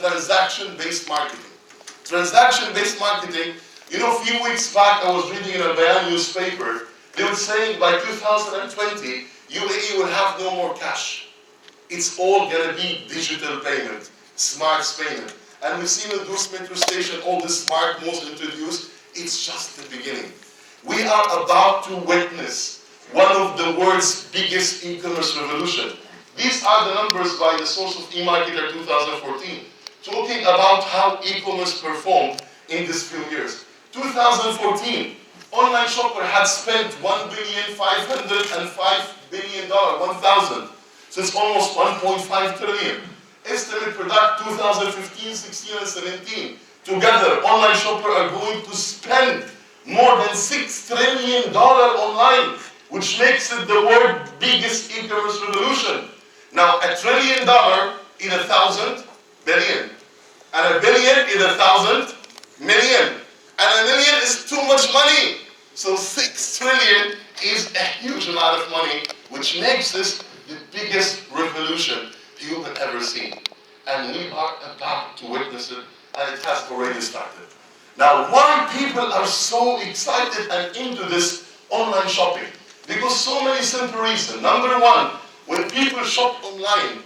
transaction-based marketing. Transaction-based marketing, you know, a few weeks back I was reading in a Bayan newspaper, they were saying by 2020, UAE will have no more cash. It's all going to be digital payment, smart payment. And we've seen in Durst metro station all the smart modes introduced. It's just the beginning. We are about to witness one of the world's biggest e-commerce revolution. These are the numbers by the source of eMarketer 2014, talking about how e-commerce performed in these few years. 2014, online shopper had spent $1,505 billion, 1,000. So it's almost 1.5 trillion. Estimate product 2015, 16, and 17. Together, online shopper are going to spend more than $6 trillion online, which makes it the world's biggest e-commerce revolution. Now, $1 trillion in 1,000 billion. And 1 billion in 1,000 million. And 1 million is too much money. So 6 trillion is a huge amount of money, which makes this the biggest revolution human ever seen. And we are about to witness it, and it has already started. Now, why people are so excited and into this online shopping? Because so many simple reasons. Number one, when people shop online,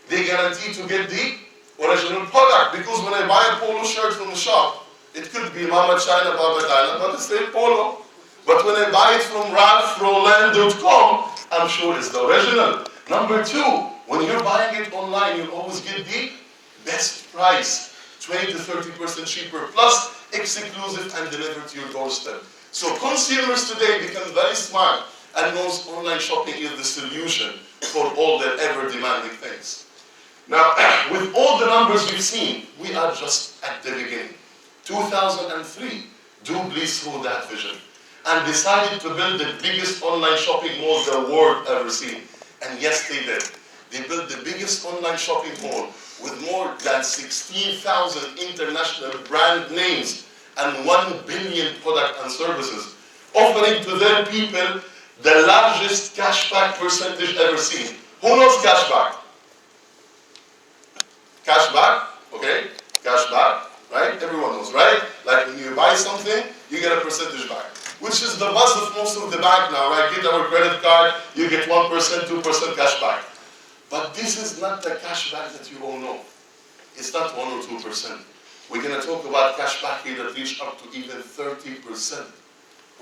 they guarantee to get the original product. Because when I buy a polo shirt from the shop, it could be Mama China, Baba China, but it's still polo. But when I buy it from RalphRolland.com, I'm sure it's the original. Number two, when you're buying it online, you always get the best price, 20 to 30% cheaper, plus exclusive and delivered to your doorstep. So consumers today become very smart and knows online shopping is the solution for all their ever-demanding things. Now, with all the numbers we've seen, we are just at the beginning. 2003, DubLi saw that vision and decided to build the biggest online shopping mall the world ever seen. And yes, they did. They built the biggest online shopping mall with more than 16,000 international brand names and 1 billion products and services, offering to their people the largest cashback percentage ever seen. Who knows cashback? Cashback, okay? Cashback, right? Everyone knows, right? Like when you buy something, you get a percentage back, which is the buzz of most of the bank now, right? Get our credit card, you get 1%, 2% cashback. But this is not the cashback that you all know. It's not 1 or 2%. We're going to talk about cashback here that reach up to even 30%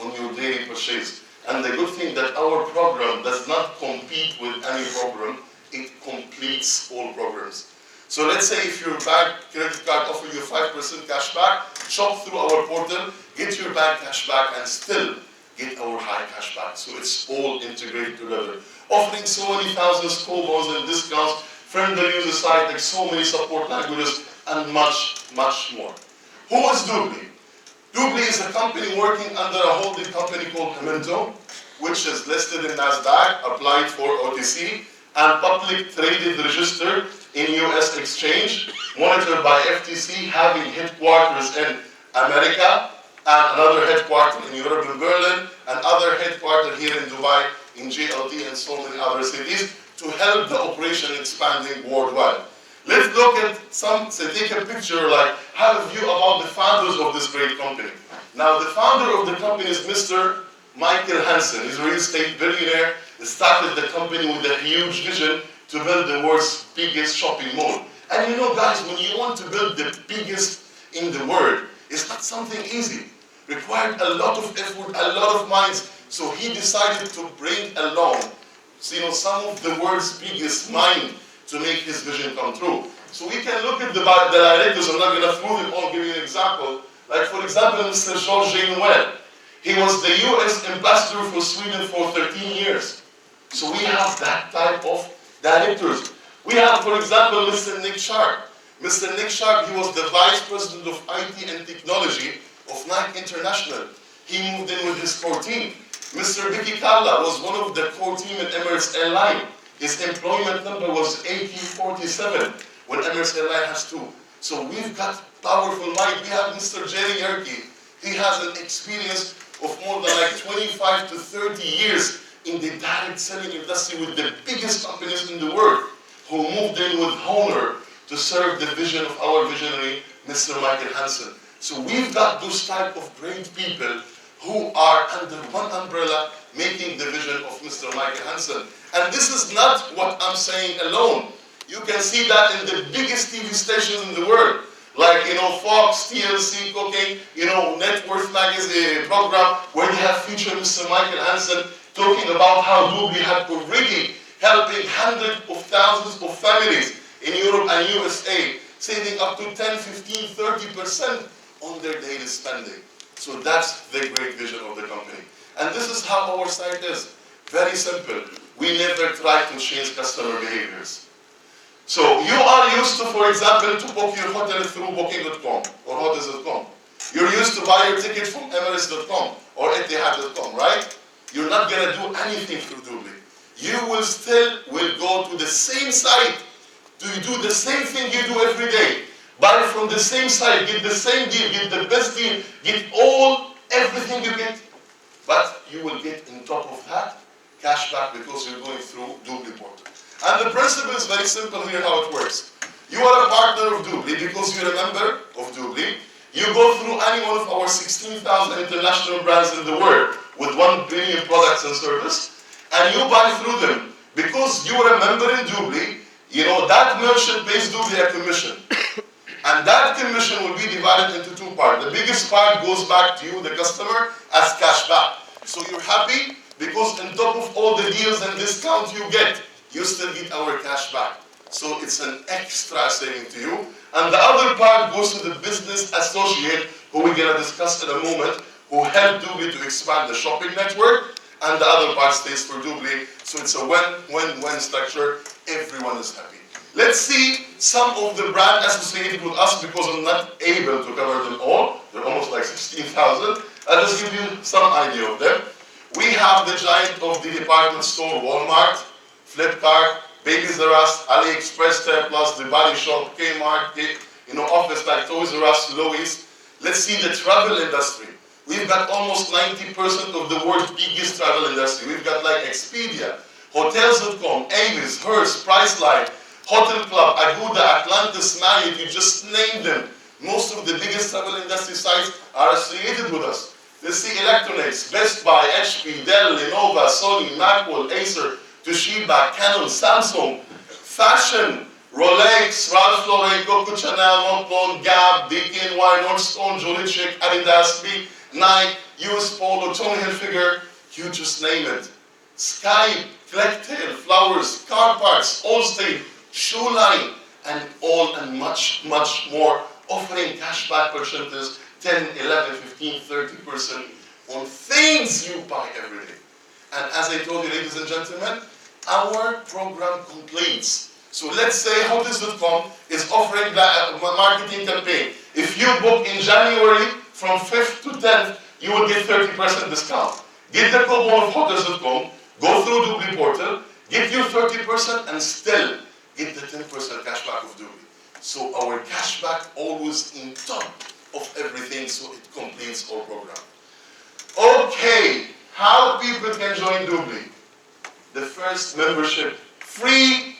on your daily purchase. And the good thing that our program does not compete with any program, it completes all programs. So let's say if your bank credit card offers you 5% cashback, shop through our portal, get your bank cashback, and still get our high cashback. So it's all integrated together. Offering so many thousands coupons and discounts, friendly user site, like so many support languages, and much, much more. Who is DubLi? DubLi is a company working under a holding company called Memento, which is listed in NASDAQ, applied for OTC, and public traded registered in US exchange, monitored by FTC, having headquarters in America, and another headquarters in Europe in Berlin, and other headquarters here in Dubai, in JLT, and so many other cities, to help the operation expanding worldwide. Let's look at take a picture, like, have a view about the founders of this great company. Now, the founder of the company is Mr. Michael Hansen. He's a real estate billionaire. He started the company with a huge vision to build the world's biggest shopping mall. And you know, guys, when you want to build the biggest in the world, it's not something easy. Required a lot of effort, a lot of minds. So he decided to bring along, some of the world's biggest mind to make his vision come true. So we can look at the directors. I'm not going to throw them all, give you an example. Like, for example, Mr. Georges Noël. He was the US ambassador for Sweden for 13 years. So we have that type of directors. We have, for example, Mr. Nick Sharp. Mr. Nick Sharp, he was the vice president of IT and technology of Nike International. He moved in with his core team. Mr. Vicky Kalla was one of the core team at Emirates Airline. His employment number was 1847, when Emirates Airline has 2. So we've got powerful mind. We have Mr. Jerry Yerke. He has an experience of more than like 25 to 30 years in the direct selling industry with the biggest companies in the world, who moved in with Honor to serve the vision of our visionary, Mr. Michael Hansen. So we've got those type of great people who are under one umbrella making the vision of Mr. Michael Hansen. And this is not what I'm saying alone. You can see that in the biggest TV stations in the world, like Fox, TLC, Cooking, Net Worth magazine program, where they have featured Mr. Michael Hansen talking about how DubLi had already helping hundreds of thousands of families in Europe and USA, saving up to 10, 15, 30% on their daily spending. So that's the great vision of the company. And this is how our site is. Very simple. We never try to change customer behaviors. So you are used to, for example, to book your hotel through booking.com or hotels.com. You're used to buy your ticket from Emirates.com or Etihad.com, right? You're not going to do anything through DubLi. You will still go to the same site to do the same thing you do every day. Buy from the same site, get the same deal, get the best deal, get everything you get. But you will get on top of that cashback because you're going through DubLi portal. And the principle is very simple here how it works. You are a partner of DubLi because you're a member of DubLi. You go through any one of our 16,000 international brands in the world with 1 billion products and service, and you buy through them. Because you are a member in DubLi, that merchant pays DubLi a commission. And that commission will be divided into 2 parts. The biggest part goes back to you, the customer, as cashback. So you're happy because on top of all the deals and discounts you get, you still get our cashback. So it's an extra saving to you. And the other part goes to the business associate, who we're going to discuss in a moment, who help DubLi to expand the shopping network, and the other part stays for DubLi. So it's a win-win-win structure. Everyone is happy. Let's see some of the brands associated with us because I'm not able to cover them all. They're almost like 16,000. I'll just give you some idea of them. We have the giant of the department store, Walmart, Flipkart, Babies R Us, AliExpress, Tech Plus, The Body Shop, Kmart, Office like Toys R Us, Lowe's. Let's see the travel industry. We've got almost 90% of the world's biggest travel industry. We've got like Expedia, Hotels.com, Avis, Hearst, Priceline, Hotel Club, Aguda, Atlantis, Marriott, you just name them. Most of the biggest travel industry sites are associated with us. Let's see electronics, Best Buy, HP, Dell, Lenovo, Sony, Macworld, Acer, Toshiba, Canon, Samsung, fashion, Rolex, Ralph Lauren, Coco Chanel, Montblanc, Gap, DKNY, Nordstrom, Jolichik, Adidas, B, Nike, US Polo, Tommy Hilfiger, you just name it. Skype, Collectail, Flowers, Car Parts, Allstate, Shoe Line, and much, much more, offering cashback percentages 10, 11, 15, 30% on things you buy every day. And as I told you, ladies and gentlemen, our program completes. So let's say Hotels.com is offering a marketing campaign. If you book in January from 5th to 10th, you will get 30% discount. Get the coupon of Hotels.com, go through DubLi portal, get your 30% and still get the 10% cashback of DubLi. So our cashback always in top of everything, so it completes our program. Okay, how people can join DubLi? The first membership, free.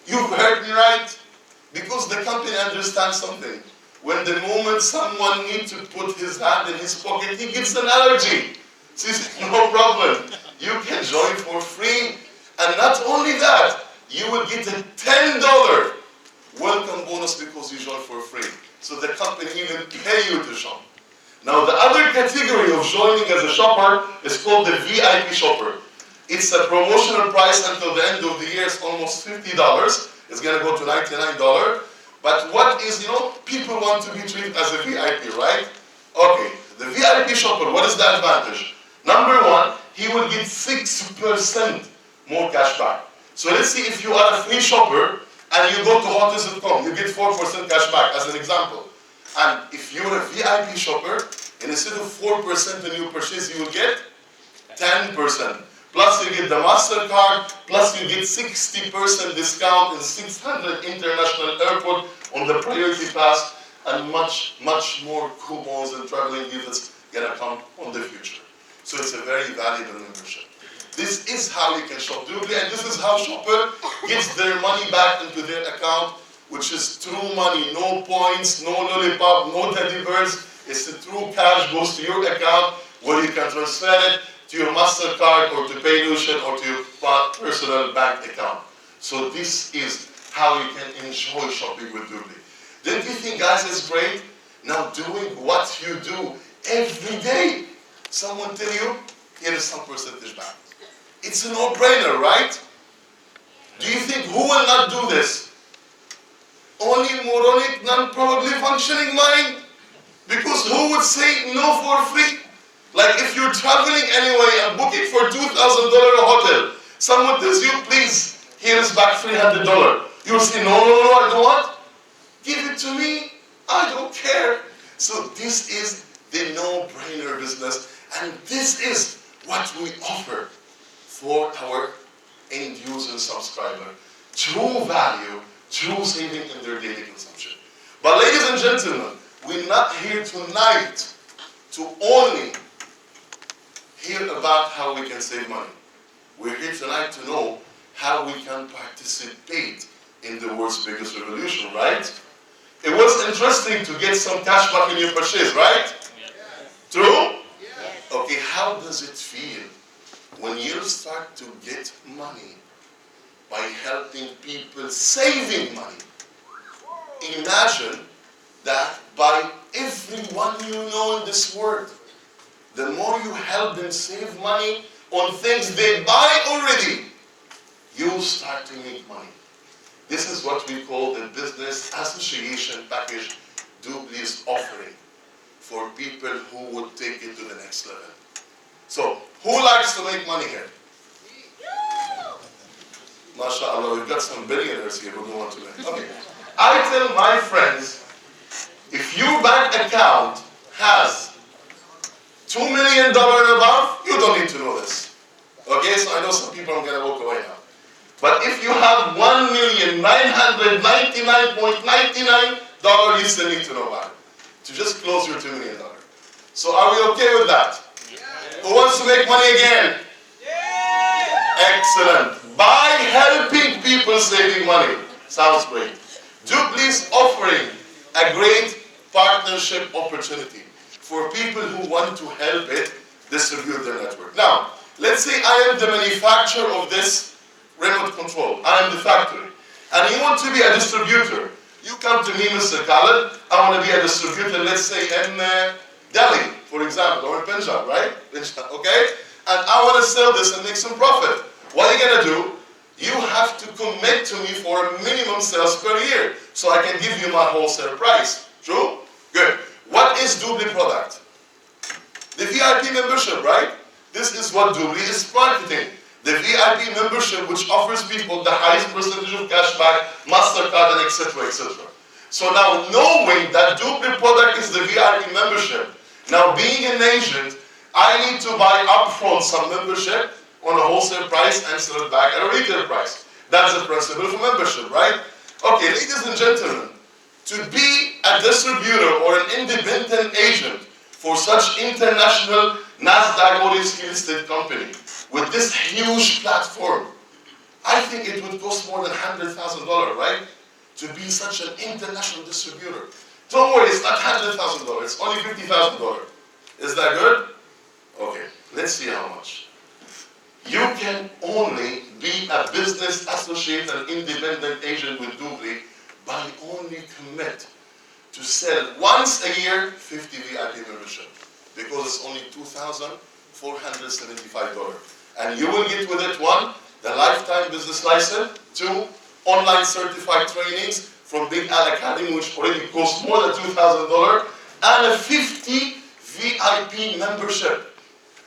You've heard me right? Because the company understands something. When the moment someone needs to put his hand in his pocket, he gets an allergy. So no problem. You can join for free. And not only that, you will get a $10 welcome bonus because you join for free. So the company even pay you to shop. Now the other category of joining as a shopper is called the VIP shopper. It's a promotional price until the end of the year. It's almost $50. It's going to go to $99. But what is, people want to be treated as a VIP, right? Okay, the VIP shopper, what is the advantage? Number one, he will get 6% more cash back. So let's see if you are a free shopper and you go to hotels.com, you get 4% cash back as an example. And if you're a VIP shopper, and instead of 4% when you purchase, you will get 10%. Plus you get the MasterCard, plus you get 60% discount in 600 international airport on the priority pass, and much, much more coupons and traveling deals that's gonna come on the future. So it's a very valuable membership. This is how you can shop DubLi, and this is how shopper gets their money back into their account which is true money, no points, no lollipop, no teddy bears. It's the true cash goes to your account where you can transfer it to your MasterCard or to Paylution or to your personal bank account. So this is how you can enjoy shopping with DubLi. Don't you think, guys, it's great? Now doing what you do every day. Someone tell you, here is some percentage back. It's a no-brainer, right? Do you think who will not do this? Only moronic, non-probably functioning mind? Because who would say no for free? Like if you're traveling anyway and booking for $2,000 a hotel, someone tells you, please, here is back $300. You'll say, no, I don't want. Give it to me. I don't care. So this is the no-brainer business, and this is what we offer for our end-user subscriber. True value, true saving in their daily consumption. But ladies and gentlemen, we're not here tonight to only hear about how we can save money. We're here tonight to know how we can participate in the world's biggest revolution, right? It was interesting to get some cash back in your purchase, right? Yes. True? Yes. Okay, how does it feel when you start to get money by helping people saving money? Imagine that by everyone you know in this world, the more you help them save money on things they buy already, you start to make money. This is what we call the business association package DubLi is offering for people who would take it to the next level. So, who likes to make money here? MashaAllah, we've got some billionaires here who don't want to make. Okay. I tell my friends, if your bank account has $2 million and above, you don't need to know this. Okay, so I know some people are going to walk away now. But if you have $1,999,99, you still need to know about it. To just close your $2 million. So are we okay with that? Yeah. Who wants to make money again? Yeah. Excellent. By helping people saving money. Sounds great. DubLi is offering a great partnership opportunity for people who want to help it distribute their network. Now, let's say I am the manufacturer of this remote control. I am the factory. And you want to be a distributor. You come to me, Mr. Khaled, I want to be a distributor, let's say in Delhi, for example, or in Punjab, right? Okay? And I want to sell this and make some profit. What are you going to do? You have to commit to me for a minimum sales per year, so I can give you my wholesale price. True? Good. What is DubLi product? The VIP membership, right? This is what DubLi is marketing. The VIP membership, which offers people the highest percentage of cashback, MasterCard, and etc., etc. So now, knowing that DubLi product is the VIP membership, now being an agent, I need to buy upfront some membership on a wholesale price and sell it back at a retail price. That's the principle for membership, right? Okay, ladies and gentlemen, to be a distributor or an independent agent for such international NASDAQ listed company with this huge platform, I think it would cost more than $100,000, right? To be such an international distributor. Don't worry, it's not $100,000, it's only $50,000. Is that good? Okay, let's see how much. You can only be a business associate and independent agent with DubLi by only commit to sell once a year 50 VIP membership, because it's only $2,475. And you will get with it, 1, the lifetime business license, 2, online certified trainings from Big Al Academy, which already costs more than $2,000, and a 50 VIP membership,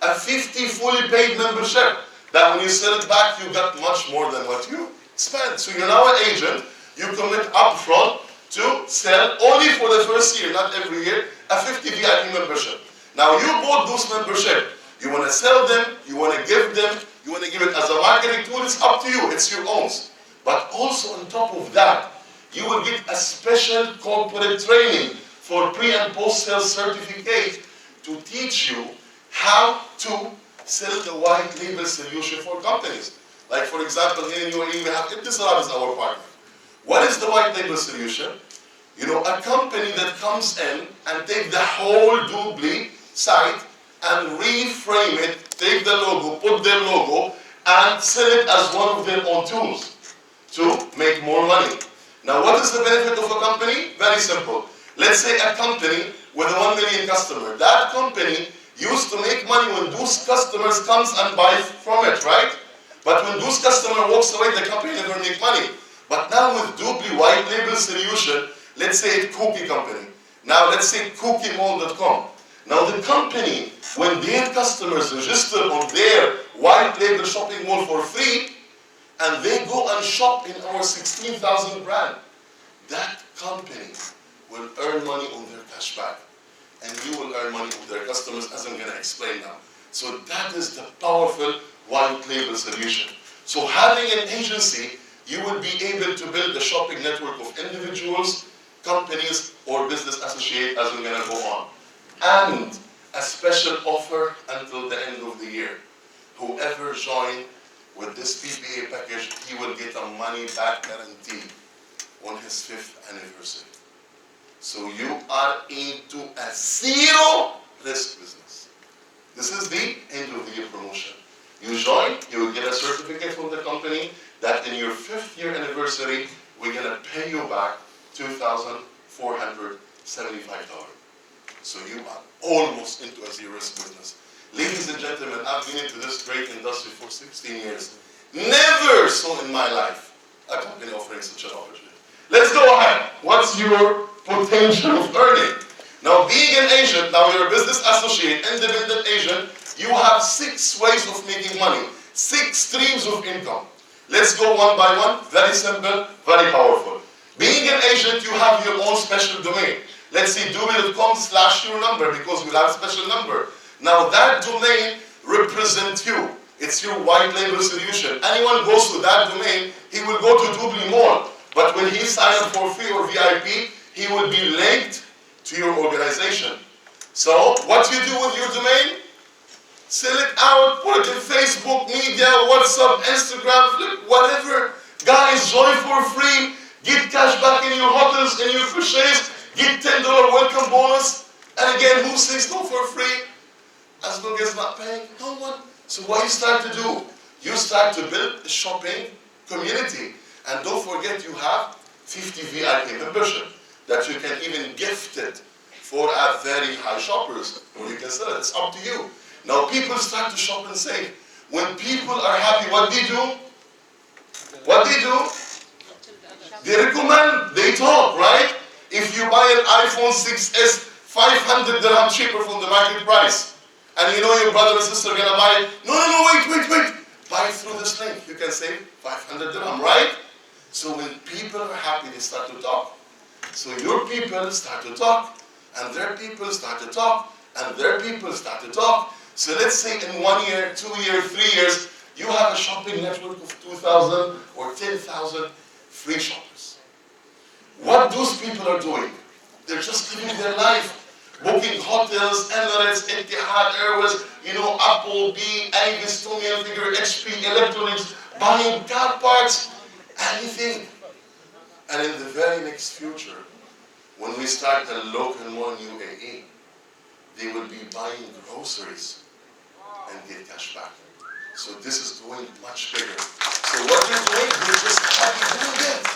a 50 fully paid membership, that when you sell it back, you got much more than what you spent. So you're now an agent, you commit upfront to sell only for the first year, not every year, a 50 VIP membership. Now you bought those membership, you want to sell them, you want to give them, you want to give it as a marketing tool, it's up to you, it's your own. But also on top of that, you will get a special corporate training for pre and post sales certificate to teach you how to sell the white label solution for companies. Like for example, here in UAE we have Ibtisarab as our partner. What is the white label solution? You know, a company that comes in and take the whole DubLi site and reframe it, take the logo, put their logo, and sell it as one of their own tools to make more money. Now, what is the benefit of a company? Very simple. Let's say a company with a 1 million customer. That company used to make money when those customers comes and buy from it, right? But when those customer walks away, the company never make money. But now with DubLi white label solution, let's say it's cookie company. Now let's say cookiemall.com. Now the company, when their customers register on their white label shopping mall for free, and they go and shop in our 16,000 brand, that company will earn money on their cashback. And you will earn money on their customers, as I'm going to explain now. So that is the powerful white label solution. So having an agency, you will be able to build a shopping network of individuals, companies, or business associates, as we're going to go on. And a special offer until the end of the year. Whoever joins with this PPA package, he will get a money back guarantee on his 5th anniversary. So you are into a zero risk business. This is the end of the year promotion. You join, you will get a certificate from the company that in your 5th year anniversary, we're going to pay you back $2,475. So you are almost into a zero risk business. Ladies and gentlemen, I've been into this great industry for 16 years. Never saw in my life a company offering such an opportunity. Let's go ahead. What's your potential of earning? Now, being an agent, now you're a business associate, independent agent, you have 6 ways of making money, 6 streams of income. Let's go one by one. Very simple, very powerful. Being an agent, you have your own special domain. Let's see, DubLi.com/your number, because you have a special number. Now that domain represents you. It's your white label solution. Anyone goes to that domain, he will go to DubLi Mall. But when he signs up for free or VIP, he will be linked to your organization. So what you do with your domain? Sell it out, put it in Facebook, media, WhatsApp, Instagram, Flip, whatever. Guys, join for free. Get cash back in your hotels, in your purchase. Get $10 welcome bonus. And again, who says no for free? As long as not paying, no one. So what you start to do? You start to build a shopping community. And don't forget, you have 50 VIP membership that you can even gift it for a very high shoppers, or you can sell it. It's up to you. Now people start to shop and save. When people are happy, what they do? What they do? They recommend, they talk, right? If you buy an iPhone 6s, 500 dirham cheaper from the market price, and you know your brother and sister are gonna buy it, no, wait. Buy it through this link. You can save 500 dirham, right? So when people are happy, they start to talk. So your people start to talk, and their people start to talk, and their people start to talk. So let's say in 1 year, 2 years, 3 years, you have a shopping network of 2,000 or 10,000 free shoppers. What those people are doing? They're just living their life. Booking hotels, Emirates, Etihad Airways, you know, Apple, Avis, Tommy Hilfiger, HP, Electronics, buying car parts, anything. And in the very next future, when we start a local mall in UAE, they will be buying groceries and get cash back. So this is going much bigger. So what you're doing, you're just happy doing it.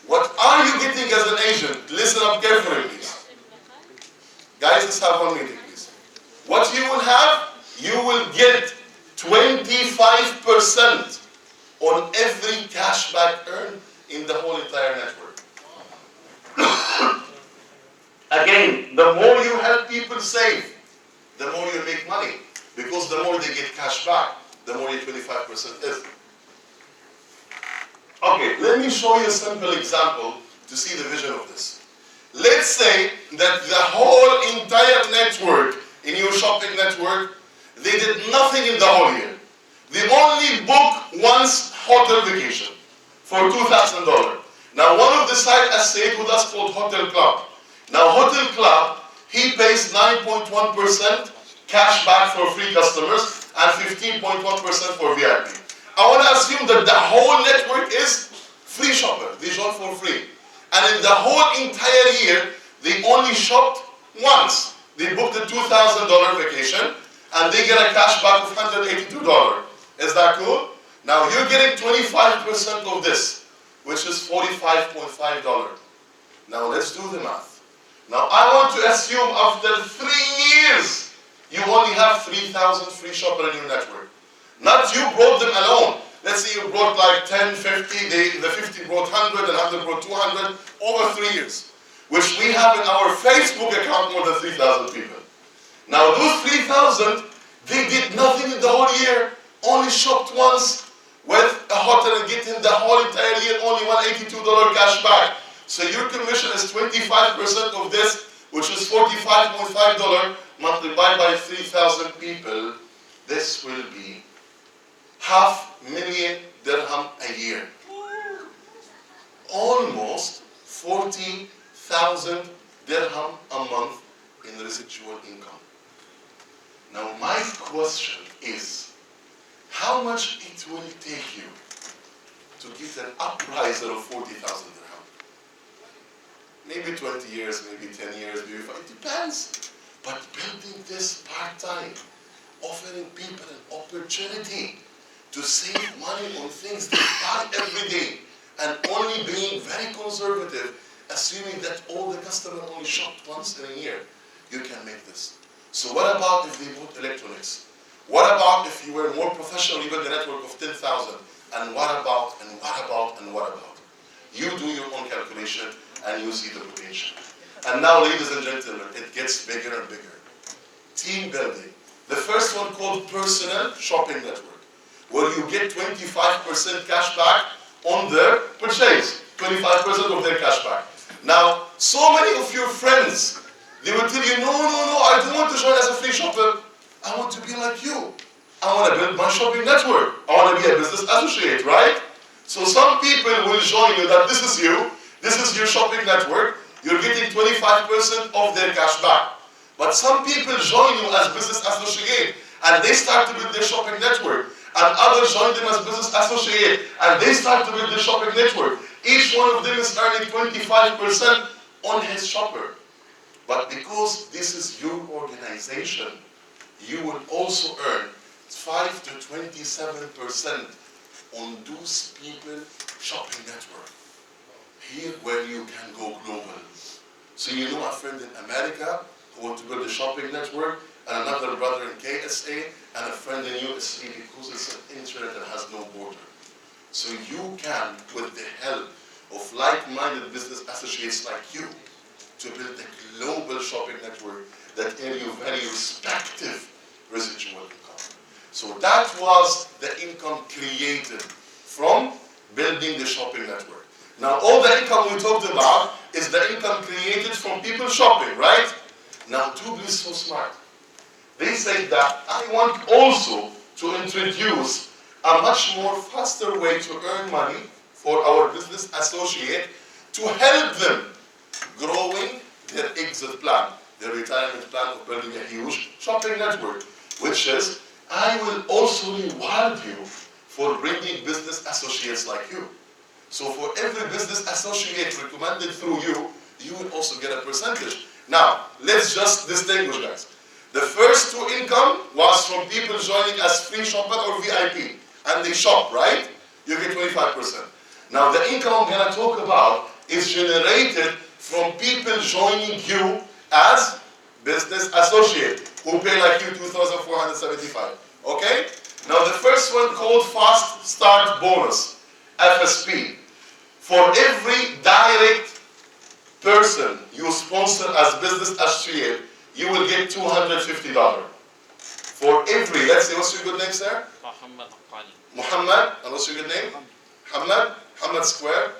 What are you getting as an agent? Listen up carefully, please. Guys, let's have one meeting, please. What you will have, you will get 25% on every cashback earned in the whole entire network. Again, the more you help people save, the more you make money. Because the more they get cash back, the more your 25% is. Okay, let me show you a simple example to see the vision of this. Let's say that the whole entire network, in your shopping network, they did nothing in the whole year. They only book once hotel vacation for $2,000. Now one of the side associates with us called Hotel Club. Now Hotel Club, he pays 9.1% cash back for free customers and 15.1% for VIP. I want to assume that the whole network is free shopper. They joined for free. And in the whole entire year, they only shopped once. They booked a $2,000 vacation and they get a cash back of $182. Is that cool? Now you're getting 25% of this, which is $45.5. Now let's do the math. Now I want to assume after 3 years, you only have 3,000 free shoppers in your network. Not you brought them alone. Let's say you brought like 10, 50, the 50 brought 100, and 100 brought 200, over 3 years. Which we have in our Facebook account more than 3,000 people. Now those 3,000, they did nothing in the whole year, only shopped once with a hotel and getting the whole entire year only $182 cash back. So your commission is 25% of this, which is $45.5 multiplied by 3,000 people. This will be $500,000 dirham a year. Almost 40,000 dirham a month in residual income. Now my question is, how much it will take you to get an upriser of 40,000 dirham? Maybe 20 years, maybe 10 years, maybe 5, it depends. But building this part-time, offering people an opportunity to save money on things they buy every day, and only being very conservative, assuming that all the customers only shopped once in a year, you can make this. So what about if they bought electronics? What about if you were more professional, you built a network of 10,000? And what about, and what about, and what about? You do your own calculation and you see the potential. And now, ladies and gentlemen, it gets bigger and bigger. Team building. The first one called personal shopping network, where you get 25% cash back on their purchase, 25% of their cash back. Now, so many of your friends, they will tell you, no, I don't want to join as a free shopper. I want to be like you. I want to build my shopping network. I want to be a business associate, right? So some people will join you that this is you, this is your shopping network, you're getting 25% of their cash back. But some people join you as business associate and they start to build their shopping network. And others join them as business associate and they start to build their shopping network. Each one of them is earning 25% on his shopper. But because this is your organization, you will also earn 5 to 27% on those people shopping network. Here where you can go global. So you know a friend in America who wants to build a shopping network, and another brother in KSA, and a friend in USA because it's an internet that has no border. So you can, with the help of like-minded business associates like you, to build a global shopping network that earn you very respective residual income. So that was the income created from building the shopping network. Now all the income we talked about is the income created from people shopping, right? Now DubLi is so smart. They say that I want also to introduce a much more faster way to earn money for our business associate to help them growing their exit plan, their retirement plan of building a huge shopping network, which is, I will also reward you for bringing business associates like you. So for every business associate recommended through you, you will also get a percentage. Now, let's just distinguish, guys. The first two income was from people joining as free shopper or VIP, and they shop, right? You get 25%. Now, the income I'm going to talk about is generated from people joining you as business associate, who pay like you $2,475. Okay? Now, the first one called Fast Start Bonus, FSP. For every direct person you sponsor as business associate, you will get $250. For every, let's say, what's your good name, sir? Muhammad. And what's your good name? Muhammad Square?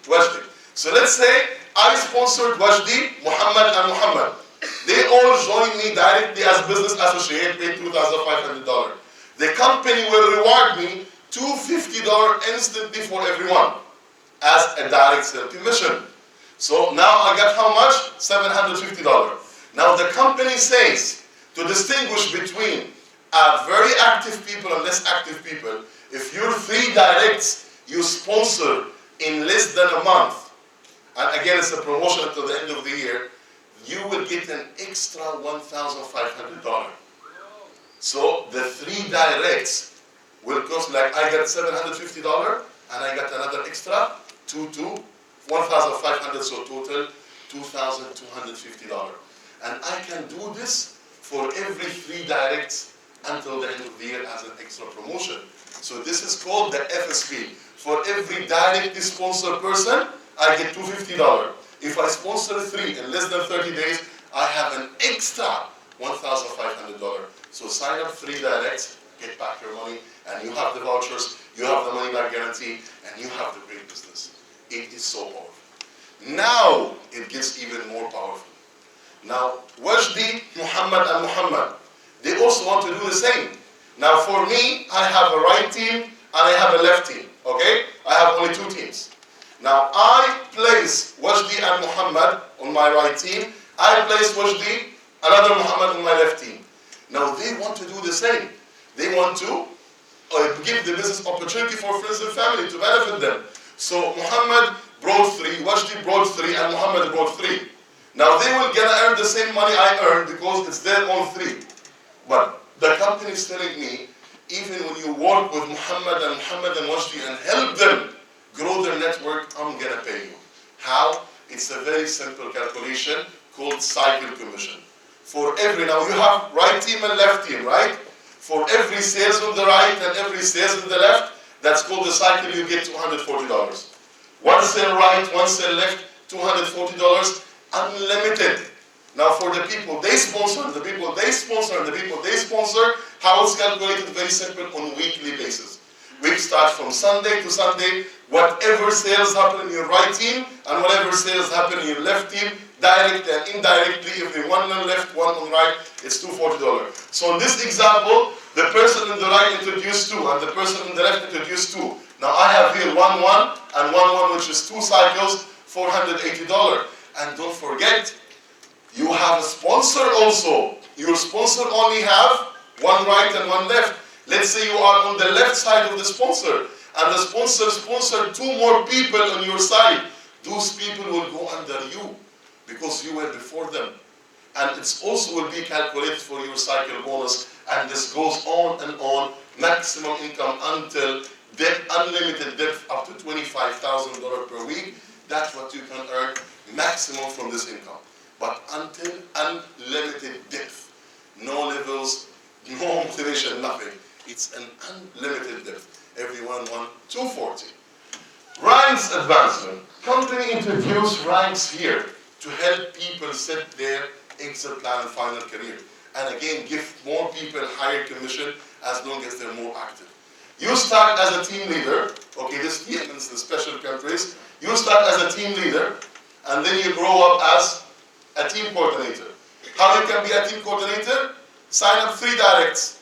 Wajdi. So let's say I sponsored Wajdi, Muhammad, and Muhammad. They all join me directly as business associate, pay $2,500. The company will reward me $250 instantly for everyone as a direct sale commission. So now I got how much? $750. Now the company says, to distinguish between very active people and less active people, if you're 3 directs, you sponsor in less than a month, and again it's a promotion until the end of the year, you will get an extra $1,500. So the 3 directs will cost, like I got $750 and I got another extra 1,500, so total $2,250. And I can do this for every 3 directs until the end of the year as an extra promotion. So this is called the FSP. For every directly sponsored person, I get $250. If I sponsor 3 in less than 30 days, I have an extra $1,500. So sign up 3 directs, get back your money, and you have the vouchers, you have the money back guarantee, and you have the great business. It is so powerful. Now it gets even more powerful. Now Wajdi, Muhammad, and Muhammad, they also want to do the same. Now for me, I have a right team and I have a left team. Okay? I have only 2 teams. Now I place Wajdi and Muhammad on my right team. I place Wajdi, another Muhammad on my left team. Now they want to do the same. They want to give the business opportunity for friends and family to benefit them. So Muhammad brought 3, Wajdi brought 3, and Muhammad brought 3. Now they will gonna earn the same money I earn because it's their own 3. But the company is telling me, even when you work with Muhammad and Wajdi and help them grow their network, I'm gonna pay you. How? It's a very simple calculation called cycle commission. For every, now you have right team and left team, right? For every sales on the right and every sales on the left, that's called the cycle, you get $240. One sale right, one sale left, $240, unlimited. Now for the people they sponsor, the people they sponsor, and the people they sponsor, how it's calculated, very simple, on a weekly basis. Week starts from Sunday to Sunday. Whatever sales happen in your right team and whatever sales happen in your left team, direct and indirectly, if they one on left, one on right, it's $240. So in this example, the person on the right introduced 2 and the person on the left introduced 2. Now I have here 1-1 and 1-1, which is 2 cycles, $480. And don't forget, you have a sponsor also. Your sponsor only have 1 right and 1 left. Let's say you are on the left side of the sponsor, and the sponsor sponsored 2 more people on your side. Those people will go under you because you were before them. And it also will be calculated for your cycle bonus, and this goes on and on, maximum income until unlimited depth up to $25,000 per week. That's what you can earn maximum from this income. But until unlimited depth, no levels, no motivation, nothing. It's an unlimited depth. Everyone wants 240. Ranks advancement. Company introduced ranks here to help people set their exit plan and final career. And again, give more people higher commission as long as they're more active. You start as a team leader. Okay, this means the special countries. You start as a team leader, and then you grow up as a team coordinator. How you can be a team coordinator? Sign up 3 directs.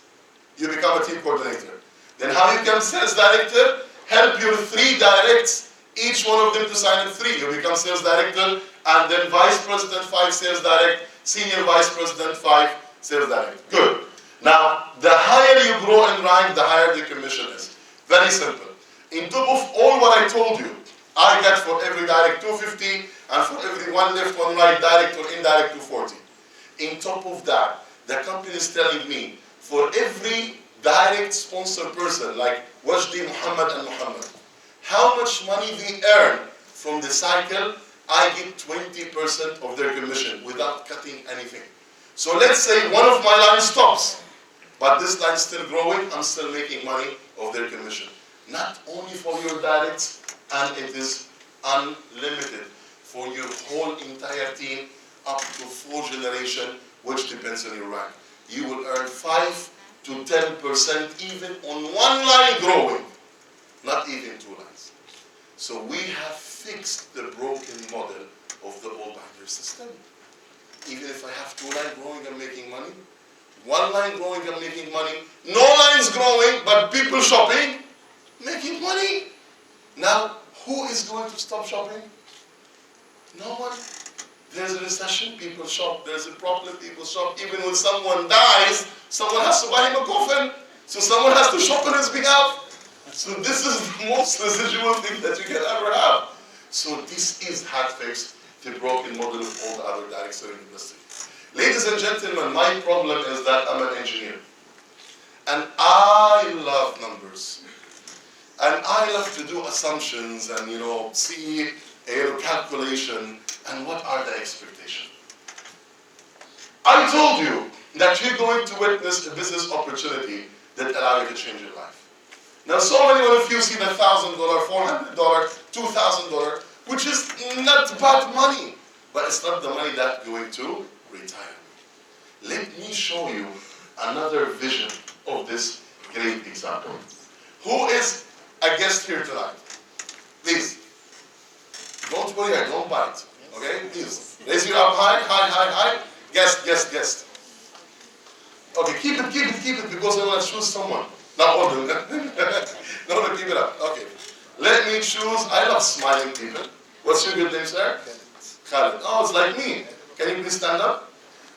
You become a team coordinator. Then how you become sales director? Help your 3 directs, each one of them to sign up 3. You become sales director, and then vice president, 5 sales direct, senior vice president, 5 sales direct. Good. Now, the higher you grow in rank, the higher the commission is. Very simple. In top of all what I told you, I get for every direct 250, and for every 1 left, 1 right, direct or indirect 240. In top of that, the company is telling me, for every direct sponsor person, like Wajdi, Muhammad, and Muhammad, how much money they earn from the cycle, I get 20% of their commission without cutting anything. So let's say one of my lines stops, but this line is still growing, I'm still making money of their commission. Not only for your directs, and it is unlimited for your whole entire team up to 4 generations, which depends on your rank. You will earn 5 to 10% even on 1 line growing, not even 2 lines. So we have fixed the broken model of the old binder system. Even if I have 2 lines growing, I'm making money. 1 line growing, I'm making money. No lines growing, but people shopping, making money. Now, who is going to stop shopping? No one. There's a recession, people shop. There's a problem, people shop. Even when someone dies, someone has to buy him a coffin. So someone has to shop on his behalf. So this is the most residual thing that you can ever have. So this is hat-fixed, the broken model of all the other direct selling industry. Ladies and gentlemen, my problem is that I'm an engineer. And I love numbers. And I love to do assumptions and see a calculation and what are the expectations. I told you that you're going to witness a business opportunity that allows you to change your life. Now, so many of you see the $1,000, $400, $2,000, which is not bad money, but it's not the money that's going to retire. Let me show you another vision of this great example. Who is a guest here tonight? Please. Don't worry, I don't bite. Okay? Please. Raise your arm high, high, high, high. Guest, guest, guest. Okay, keep it, because I want to choose someone. Not all of them. No, keep it up. Okay. Let me choose. I love smiling people. What's your good name, sir? Khalid. Oh, it's like me. Can you please stand up?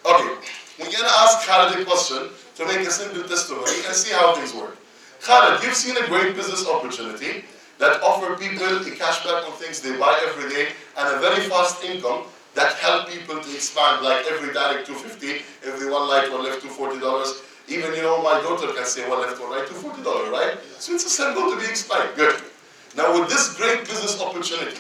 Okay. We're going to ask Khalid a question to make a simple testimony and see how things work. Khalid, you've seen a great business opportunity that offer people a cashback on things they buy every day and a very fast income that help people to expand, like every direct $250, every one light, one left $240. Even, my daughter can say one left, one right, $240, right? So it's a simple to be explained. Good. Now with this great business opportunity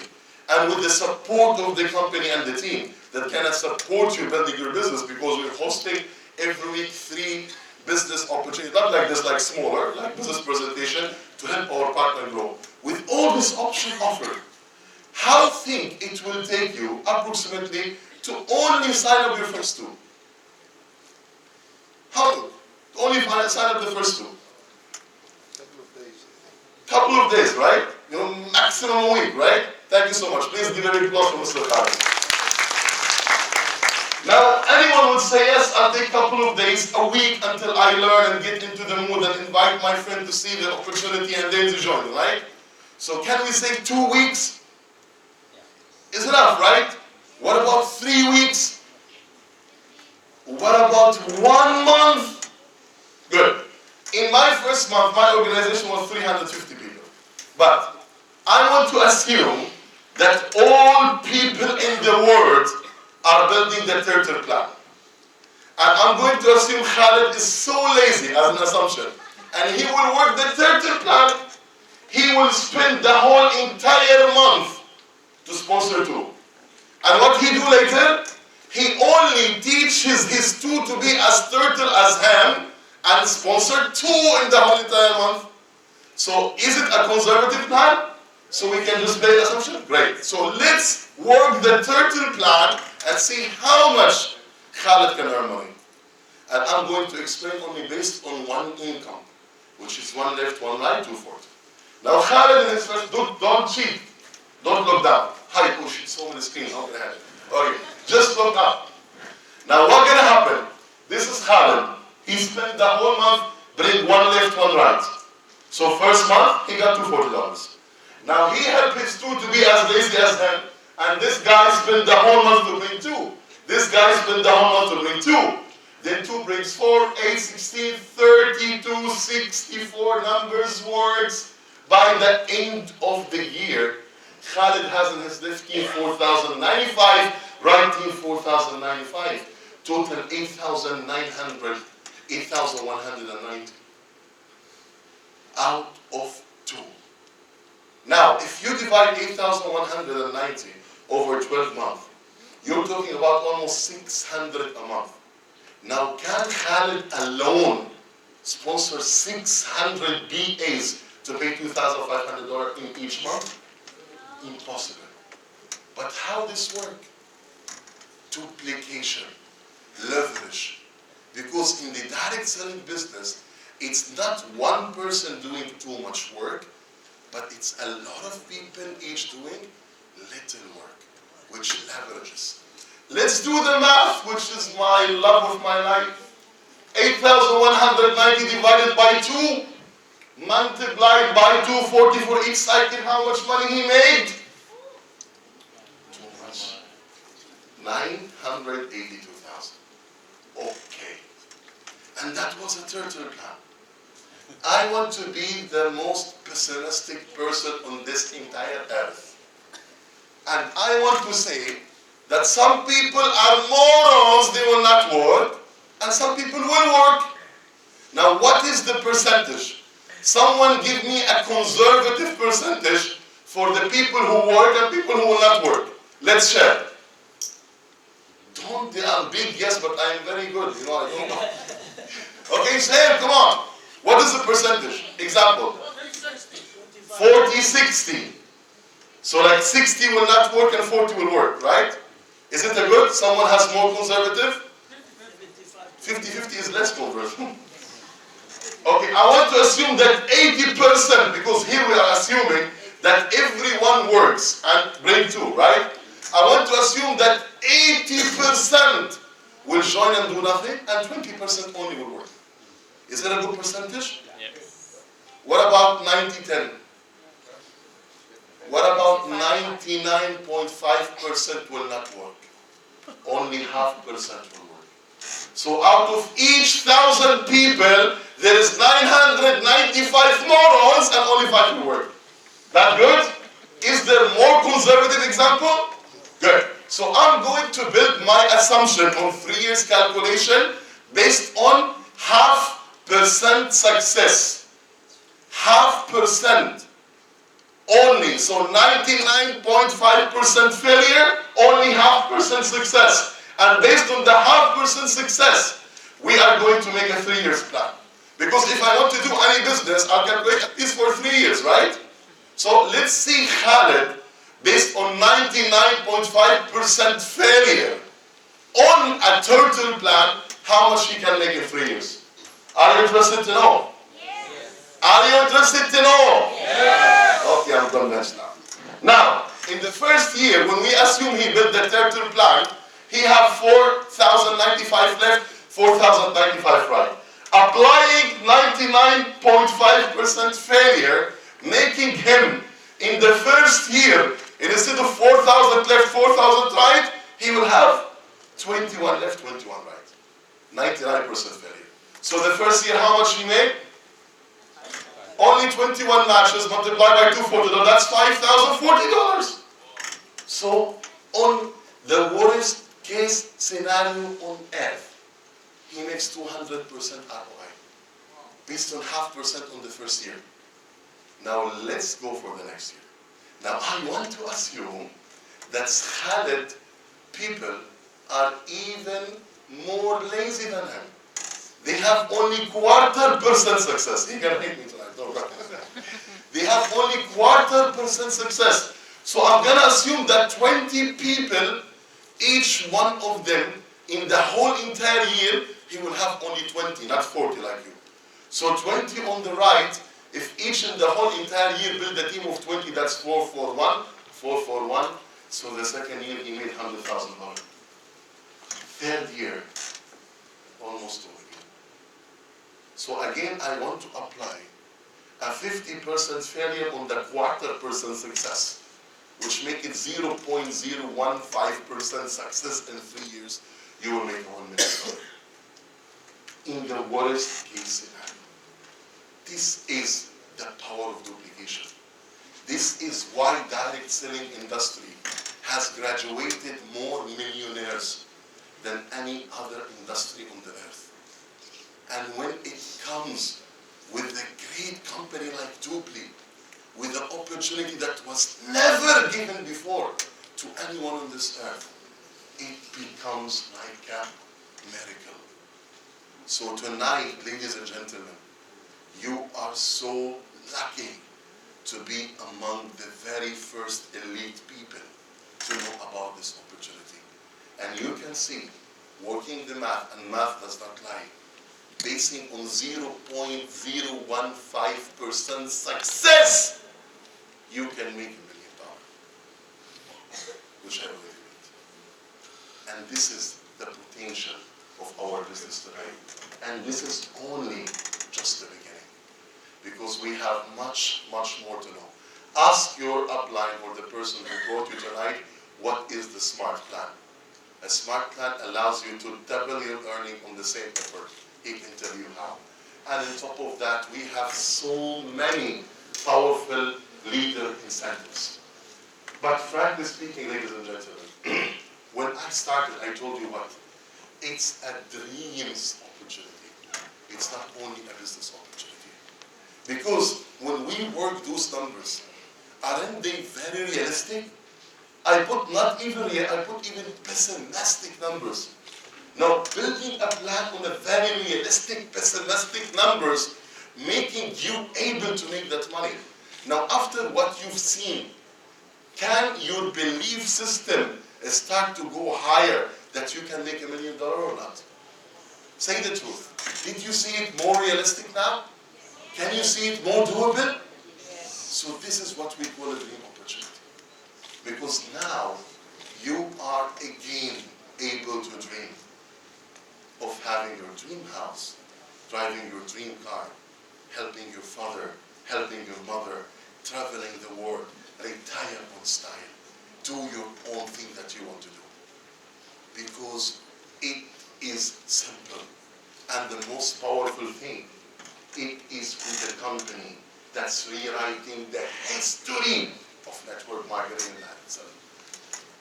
and with the support of the company and the team that can support you building your business, because we're hosting every week 3 business opportunities, not like this, like smaller, like business presentation to help our partner grow. With all this option offered, how think it will take you approximately to only sign up your first 2? How? Only sign up the first 2. Couple of days, right? Maximum a week, right? Thank you so much. Please give a big applause for Mr. Khalid. Now, anyone would say, yes, I'll take a couple of days, a week, until I learn and get into the mood and invite my friend to see the opportunity and then to join, right? So can we say 2 weeks? Is enough, right? What about 3 weeks? What about 1 month? Good. In my first month, my organization was 350 people. But I want to assume that all people in the world are building the turtle plan. And I'm going to assume Khalid is so lazy as an assumption. And he will work the turtle plan. He will spend the whole entire month to sponsor 2. And what he do later? He only teaches his 2 to be as turtle as him and sponsor 2 in the whole entire month. So is it a conservative plan? So we can just play assumption? Great. So let's work the turtle plan and see how much Khalid can earn money. And I'm going to explain only based on 1 income, which is 1 left, 1 right, 240. Now Khalid in his first, don't cheat. Don't look down. Hi, oh shit, so many screens, how can I have it? Okay, just look up. Now what's gonna happen? This is Khalid. He spent the whole month, bring 1 left, 1 right. So first month, he got $240. Now he helped his 2 to be as lazy as him, and this guy spent the whole month to bring 2. This guy spent the whole month to bring 2. Then 2 brings 4, 8, 16, 32, 64 numbers, words. By the end of the year, Khalid has in his left team 4,095, right team 4,095, total 8,900, 8,190 out of 2. Now, if you divide 8,190 over 12 months, you're talking about almost 600 a month. Now, can Khalid alone sponsor 600 BAs to pay $2,500 in each month? Impossible. But how this work? Duplication, leverage. Because in the direct selling business, it's not one person doing too much work, but it's a lot of people each doing little work, which leverages. Let's do the math, which is my love of my life. 8,190 divided by 2, multiplied by 240 for each cycle, how much money he made? Too much. 982,000. Okay. And that was a turtle plan. I want to be the most pessimistic person on this entire earth. And I want to say that some people are morons, they will not work, and some people will work. Now what is the percentage? Someone give me a conservative percentage for the people who work and people who will not work. Let's share. Don't, I'm big, yes, but I am very good. You know, I don't know. Okay, share, come on. What is the percentage? Example. 40-60. So like 60 will not work and 40 will work, right? Is it a good? Someone has more conservative? 50-50 is less conservative. Okay, I want to assume that 80%, because here we are assuming that everyone works and bring two, right? I want to assume that 80% will join and do nothing and 20% only will work. Is that a good percentage? Yes. What about 90-10? What about 99.5% will not work? Only 0.5% will work. So out of each 1,000 people, there is 995 morons and only 5 will work. That good? Is there more conservative example? Good. So I'm going to build my assumption on 3 years calculation based on 0.5% success. 0.5% only. So 99.5% failure, only 0.5% success. And based on the 0.5% success, we are going to make a 3 years plan. Because if I want to do any business, I'll calculate at least for 3 years, right? So let's see Khaled, based on 99.5% failure on a total plan, how much he can make in 3 years. Are you interested to know? Yes. Are you interested to know? Yes. Okay, I'm convinced now. Now, in the first year, when we assume he built the total plan, he have 4,095 left, 4,095 right. Applying 99.5% failure, making him in the first year, instead of 4,000 left, 4,000 right, he will have 21 left, 21 right. 99% failure. So the first year, how much he made? Only 21 matches multiplied by $240. That's $5,040. So on the worst case scenario on earth, he makes 200% ROI based on 0.5% on the first year. Now let's go for the next year. Now I want to assume that Khaled people are even more lazy than him. They have only 0.25% success. He can hate me tonight. No, they have only 0.25% success. So I'm going to assume that 20 people, each one of them, in the whole entire year, he will have only 20, not 40 like you. So 20 on the right, if each in the whole entire year build a team of 20, that's 441, 441. So the second year he made $100,000. Third year, almost over again. So again, I want to apply a 50% failure on the 0.25% success, which make it 0.015% success in 3 years. You will make $1 million. In the worst case scenario. This is the power of duplication. This is why direct selling industry has graduated more millionaires than any other industry on the earth. And when it comes with a great company like DubLi, with the opportunity that was never given before to anyone on this earth, it becomes like a miracle. So tonight, ladies and gentlemen, you are so lucky to be among the very first elite people to know about this opportunity. And you can see, working the math, and math does not lie, basing on 0.015% success, you can make $1 million, whichever way you need. And this is the potential of our business today. And this is only just the beginning, because we have much, much more to know. Ask your upline or the person who brought you tonight, what is the SMART plan? A SMART plan allows you to double your earning on the same effort. He can tell you how. And on top of that, we have so many powerful leader incentives. But frankly speaking, ladies and gentlemen, when I started, I told you what? It's a dreams opportunity. It's not only a business opportunity. Because when we work those numbers, aren't they very realistic? I put even pessimistic numbers. Now, building a plan on a very realistic, pessimistic numbers, making you able to make that money. Now, after what you've seen, can your belief system start to go higher that you can make $1 million or not? Say the truth. Did you see it more realistic now? Can you see it more doable? So this is what we call a dream opportunity. Because now you are again able to dream of having your dream house, driving your dream car, helping your father, helping your mother, traveling the world, retire on style, do your own thing that you want to do. Because it is simple. And the most powerful thing, it is with a company that's rewriting the history of network marketing in that itself.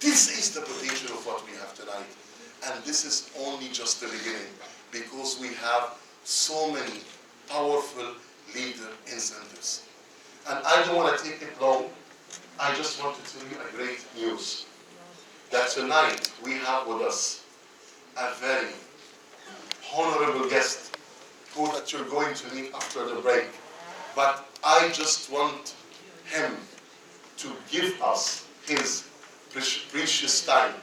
This is the potential of what we have tonight. And this is only just the beginning, because we have so many powerful leader incentives. And I don't want to take it long. I just want to tell you a great news. That tonight we have with us a very honorable guest who that you're going to meet after the break. But I just want him to give us his precious time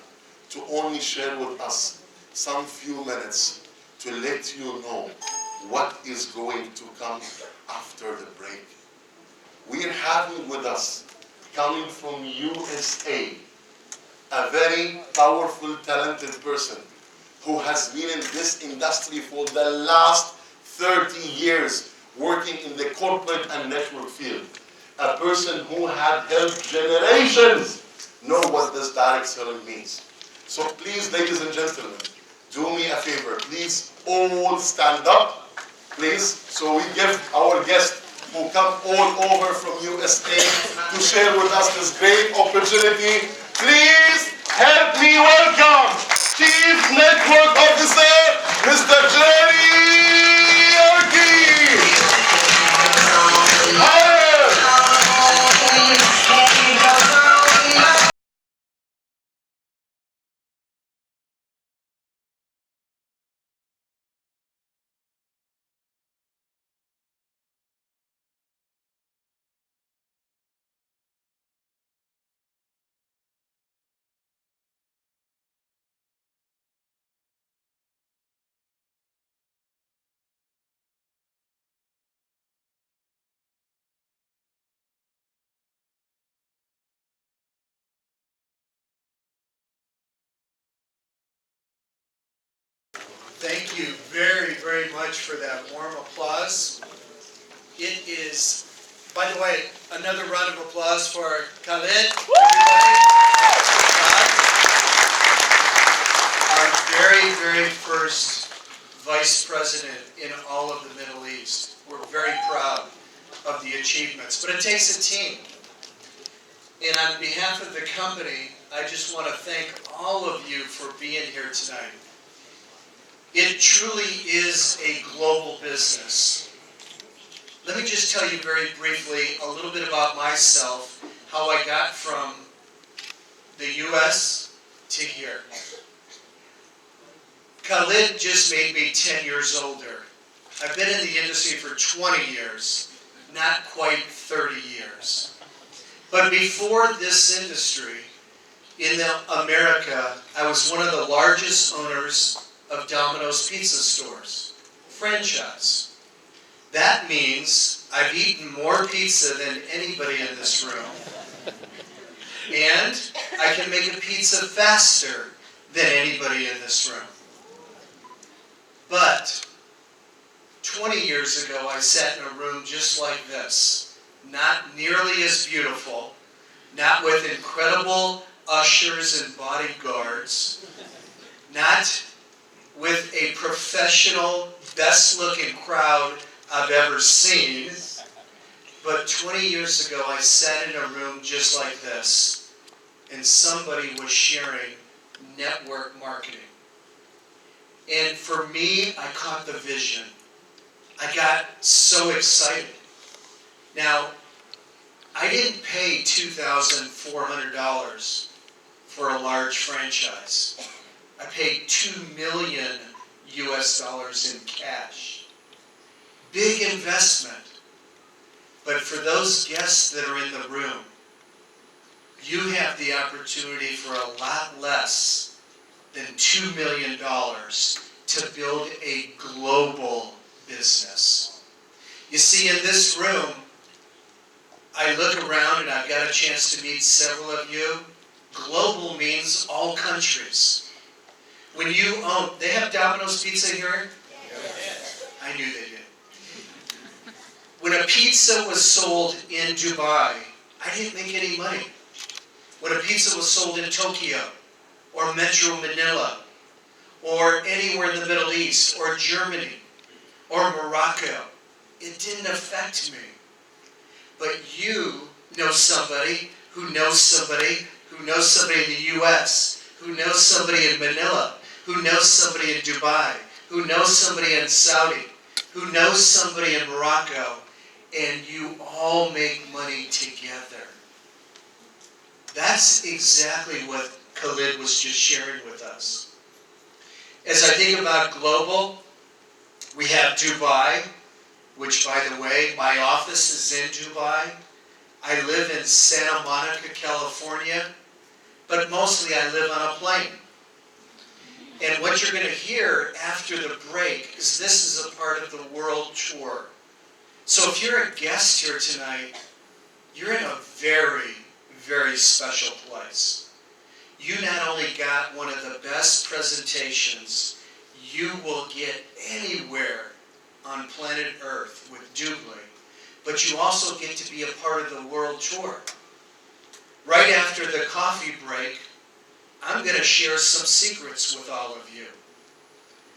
to only share with us some few minutes to let you know what is going to come after the break. We are having with us, coming from USA, a very powerful, talented person who has been in this industry for the last 30 years, working in the corporate and network field. A person who had helped generations know what this direct selling means. So please, ladies and gentlemen, do me a favor. Please all stand up, please, so we give our guest who come all over from USA to share with us this great opportunity. Please help me welcome Chief Network Officer, Mr. Jerry Arki. Thank you very, very much for that warm applause. It is, by the way, another round of applause for Khalid, everybody. Our very, very first vice president in all of the Middle East. We're very proud of the achievements, but it takes a team. And on behalf of the company, I just want to thank all of you for being here tonight. It truly is a global business. Let me just tell you very briefly a little bit about myself, how I got from the US to here. Khalid just made me 10 years older. I've been in the industry for 20 years, not quite 30 years. But before this industry, in America, I was one of the largest owners of Domino's pizza stores, franchise. That means I've eaten more pizza than anybody in this room. And I can make a pizza faster than anybody in this room. But 20 years ago, I sat in a room just like this, not nearly as beautiful, not with incredible ushers and bodyguards, not with a professional, best-looking crowd I've ever seen. But 20 years ago, I sat in a room just like this, and somebody was sharing network marketing. And for me, I caught the vision. I got so excited. Now, I didn't pay $2,400 for a large franchise. I paid $2 million US in cash. Big investment. But for those guests that are in the room, you have the opportunity for a lot less than $2 million to build a global business. You see, in this room, I look around and I've got a chance to meet several of you. Global means all countries. When you own, they have Domino's Pizza here? Yes. I knew they did. When a pizza was sold in Dubai, I didn't make any money. When a pizza was sold in Tokyo, or Metro Manila, or anywhere in the Middle East, or Germany, or Morocco, it didn't affect me. But you know somebody who knows somebody who knows somebody in the US, who knows somebody in Manila, who knows somebody in Dubai, who knows somebody in Saudi, who knows somebody in Morocco, and you all make money together. That's exactly what Khalid was just sharing with us. As I think about global, we have Dubai, which, by the way, my office is in Dubai. I live in Santa Monica, California, but mostly I live on a plane. And what you're going to hear after the break is this is a part of the World Tour. So if you're a guest here tonight, you're in a very, very special place. You not only got one of the best presentations you will get anywhere on planet Earth with DubLi, but you also get to be a part of the World Tour. Right after the coffee break, I'm going to share some secrets with all of you.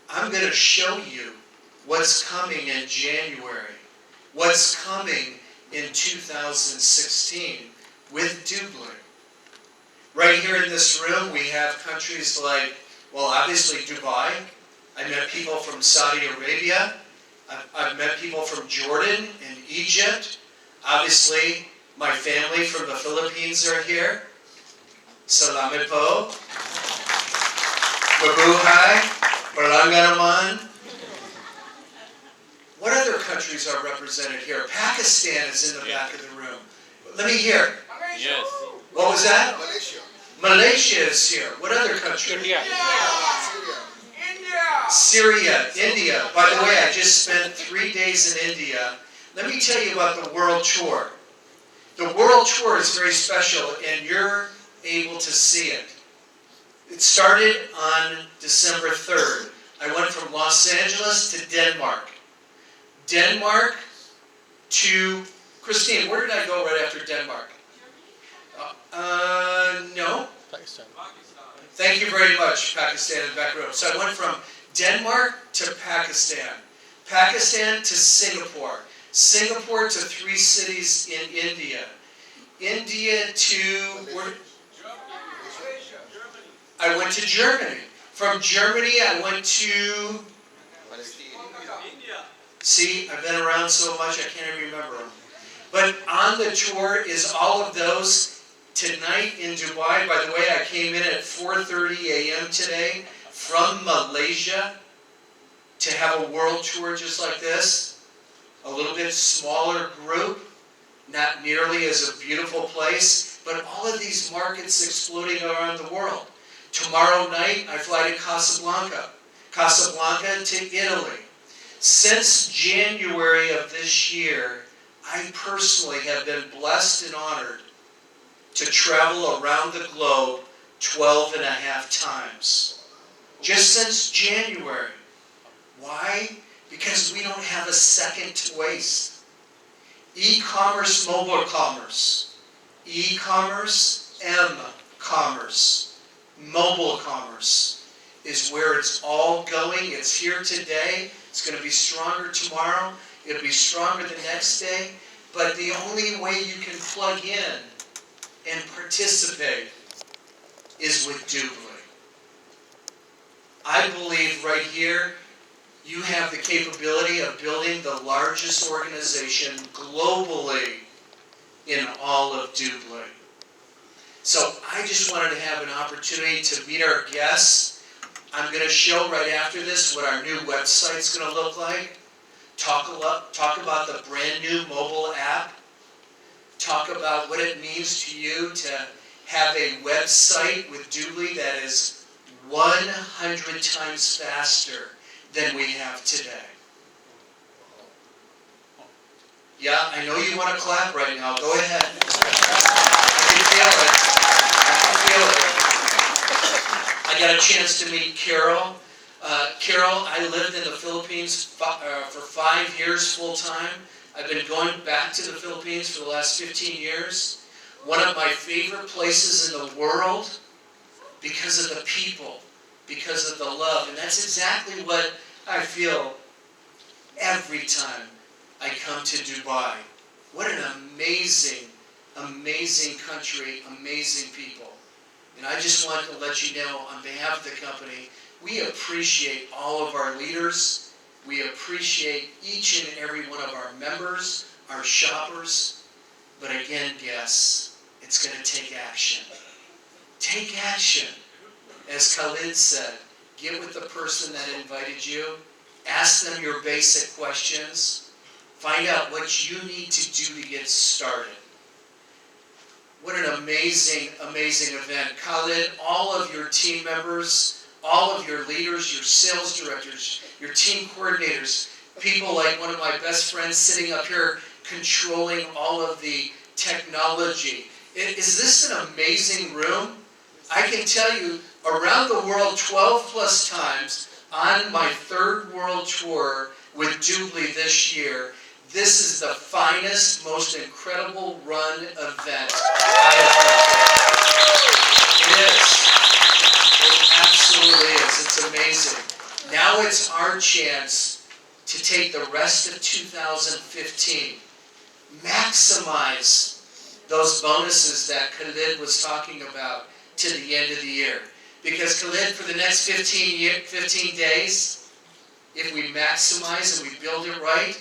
I'm going to show you what's coming in January, what's coming in 2016 with DubLi. Right here in this room, we have countries like, well, obviously Dubai. I met people from Saudi Arabia. I've met people from Jordan and Egypt. Obviously, my family from the Philippines are here. Salamat po. Mabuhay. Palanga naman. What other countries are represented here? Pakistan is in the back of the room. Let me hear. Yes. What was that? Malaysia. Malaysia is here. What other country? India. Syria, India. By the way, I just spent 3 days in India. Let me tell you about the World Tour. The World Tour is very special, and you're able to see it. It started on December 3rd. I went from Los Angeles to Denmark. Denmark to, Christine, where did I go right after Denmark? No. Pakistan. Thank you very much, Pakistan and back row. So I went from Denmark to Pakistan, Pakistan to Singapore, Singapore to 3 cities in India, India to, I went to Germany. From Germany, I went to, see, I've been around so much I can't even remember them. But on the tour is all of those. Tonight in Dubai, by the way, I came in at 4:30 a.m. today from Malaysia to have a world tour just like this. A little bit smaller group, not nearly as a beautiful place, but all of these markets exploding around the world. Tomorrow night, I fly to Casablanca to Italy. Since January of this year, I personally have been blessed and honored to travel around the globe 12 and a half times. Just since January. Why? Because we don't have a second to waste. E-commerce, mobile commerce. E-commerce, M-commerce. Mobile commerce is where it's all going. It's here today. It's going to be stronger tomorrow. It'll be stronger the next day. But the only way you can plug in and participate is with DubLi. I believe right here, you have the capability of building the largest organization globally in all of DubLi. So I just wanted to have an opportunity to meet our guests. I'm going to show right after this what our new website's going to look like. Talk about the brand new mobile app. Talk about what it means to you to have a website with DubLi that is 100 times faster than we have today. Yeah, I know you want to clap right now. Go ahead. I can feel it. I got a chance to meet Carol. Carol, I lived in the Philippines for 5 years full time. I've been going back to the Philippines for the last 15 years. One of my favorite places in the world because of the people, because of the love. And that's exactly what I feel every time I come to Dubai. What an amazing, amazing country, amazing people. And I just want to let you know, on behalf of the company, we appreciate all of our leaders. We appreciate each and every one of our members, our shoppers. But again, guests, it's going to take action. Take action. As Khalid said, get with the person that invited you. Ask them your basic questions. Find out what you need to do to get started. What an amazing, amazing event. Khalid, all of your team members, all of your leaders, your sales directors, your team coordinators, people like one of my best friends sitting up here controlling all of the technology. Is this an amazing room? I can tell you, around the world 12 plus times on my 3rd world tour with DubLi this year, this is the finest, most incredible run event I have done. It is. It absolutely is. It's amazing. Now it's our chance to take the rest of 2015, maximize those bonuses that Khalid was talking about to the end of the year. Because Khalid, for the next 15 days, if we maximize and we build it right,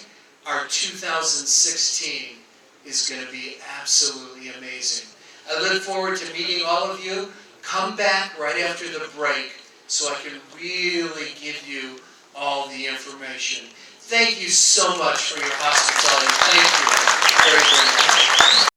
our 2016 is going to be absolutely amazing. I look forward to meeting all of you. Come back right after the break so I can really give you all the information. Thank you so much for your hospitality. Thank you very, very much.